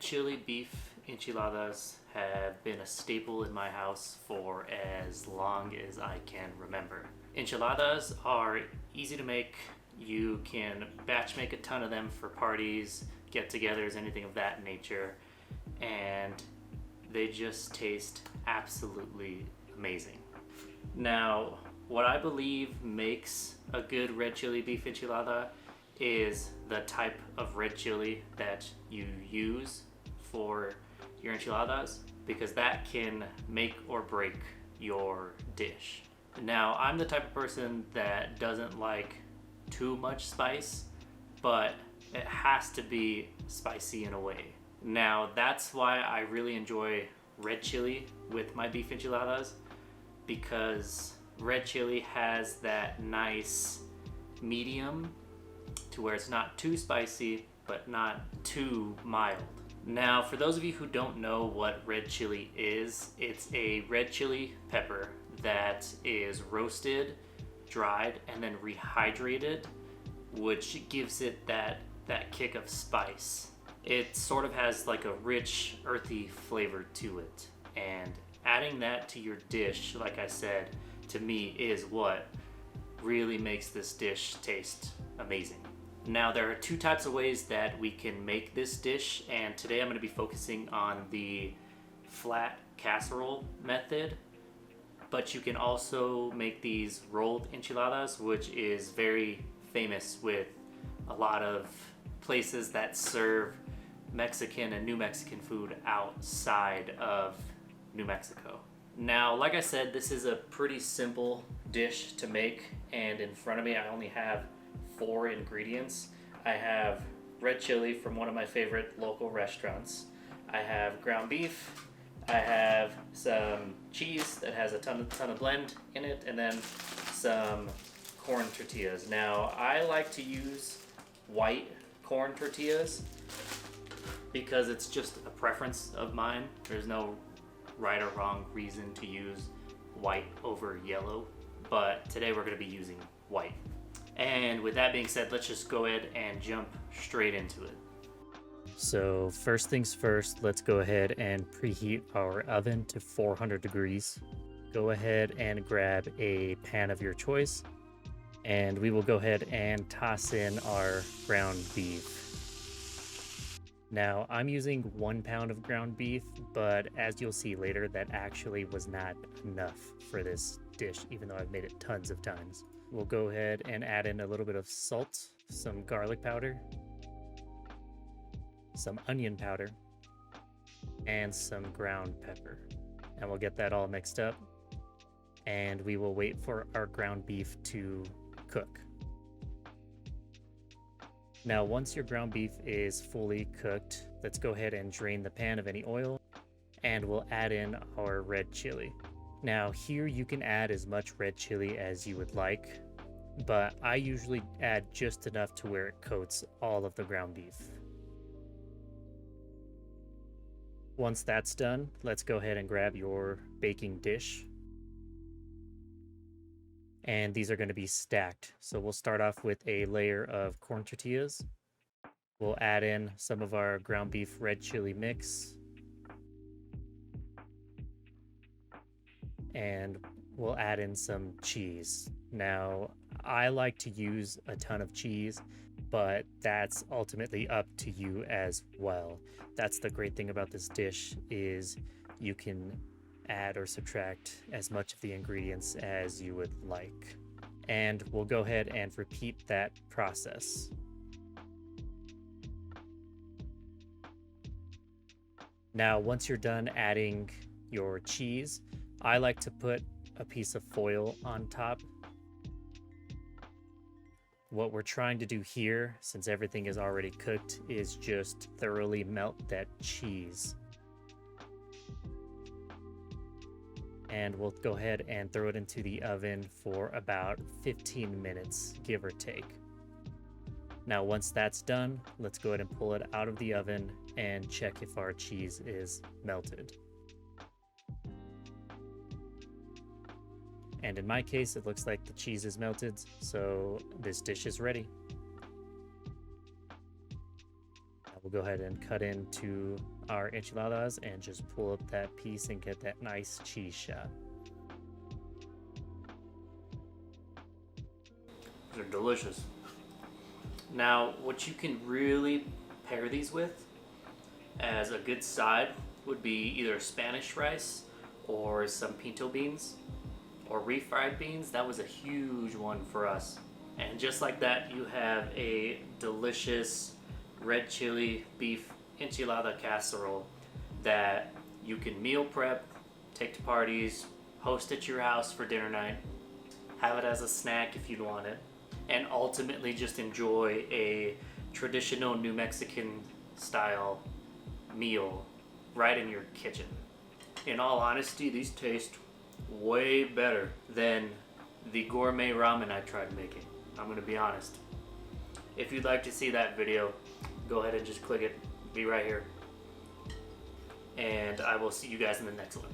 chili beef enchiladas have been a staple in my house for as long as I can remember. Enchiladas are easy to make. You can batch make a ton of them for parties, get-togethers, anything of that nature, and they just taste absolutely amazing. Now, what I believe makes a good red chili beef enchilada is the type of red chili that you use for your enchiladas, because that can make or break your dish. Now, I'm the type of person that doesn't like too much spice, but it has to be spicy in a way. Now, that's why I really enjoy red chili with my beef enchiladas, because red chili has that nice medium to where it's not too spicy but not too mild. Now, for those of you who don't know what red chili is, it's a red chili pepper that is roasted, dried, and then rehydrated, which gives it that kick of spice. It sort of has like a rich, earthy flavor to it, and adding that to your dish, like I said, to me is what really makes this dish taste amazing. Now, there are two types of ways that we can make this dish, and today I'm going to be focusing on the flat casserole method, but you can also make these rolled enchiladas, which is very famous with a lot of places that serve Mexican and New Mexican food outside of New Mexico. Now, like I said, this is a pretty simple dish to make, and in front of me I only have 4 ingredients. I have red chili from one of my favorite local restaurants. I have ground beef. I have some cheese that has a ton of blend in it, and then some corn tortillas. Now, I like to use white corn tortillas because it's just a preference of mine. There's no right or wrong reason to use white over yellow, but today we're going to be using white. And with that being said, let's just go ahead and jump straight into it. So first things first, let's go ahead and preheat our oven to 400 degrees. Go ahead and grab a pan of your choice, and we will go ahead and toss in our ground beef. Now, I'm using 1 pound of ground beef, but as you'll see later, that actually was not enough for this dish, even though I've made it tons of times. We'll go ahead and add in a little bit of salt, some garlic powder, some onion powder, and some ground pepper. And we'll get that all mixed up, and we will wait for our ground beef to cook. Now, once your ground beef is fully cooked, let's go ahead and drain the pan of any oil, and we'll add in our red chili. Now, here you can add as much red chili as you would like, but I usually add just enough to where it coats all of the ground beef. Once that's done, let's go ahead and grab your baking dish. And these are going to be stacked. So we'll start off with a layer of corn tortillas. We'll add in some of our ground beef red chili mix. And we'll add in some cheese. Now, I like to use a ton of cheese, but that's ultimately up to you as well. That's the great thing about this dish, is you can add or subtract as much of the ingredients as you would like. And we'll go ahead and repeat that process. Now, once you're done adding your cheese, I like to put a piece of foil on top. What we're trying to do here, since everything is already cooked, is just thoroughly melt that cheese. And we'll go ahead and throw it into the oven for about 15 minutes, give or take. Now, once that's done, let's go ahead and pull it out of the oven and check if our cheese is melted. And in my case, it looks like the cheese is melted, so this dish is ready. go ahead and cut into our enchiladas and just pull up that piece and get that nice cheese shot. They're delicious. Now, what you can really pair these with as a good side would be either Spanish rice or some pinto beans or refried beans. That was a huge one for us. And just like that, you have a delicious red chili beef enchilada casserole that you can meal prep, take to parties, host at your house for dinner night, have it as a snack if you want it, and ultimately just enjoy a traditional New Mexican style meal right in your kitchen. In all honesty, these taste way better than the gourmet ramen I tried making. I'm gonna be honest. If you'd like to see that video, go ahead and just click it. Be right here. And I will see you guys in the next one.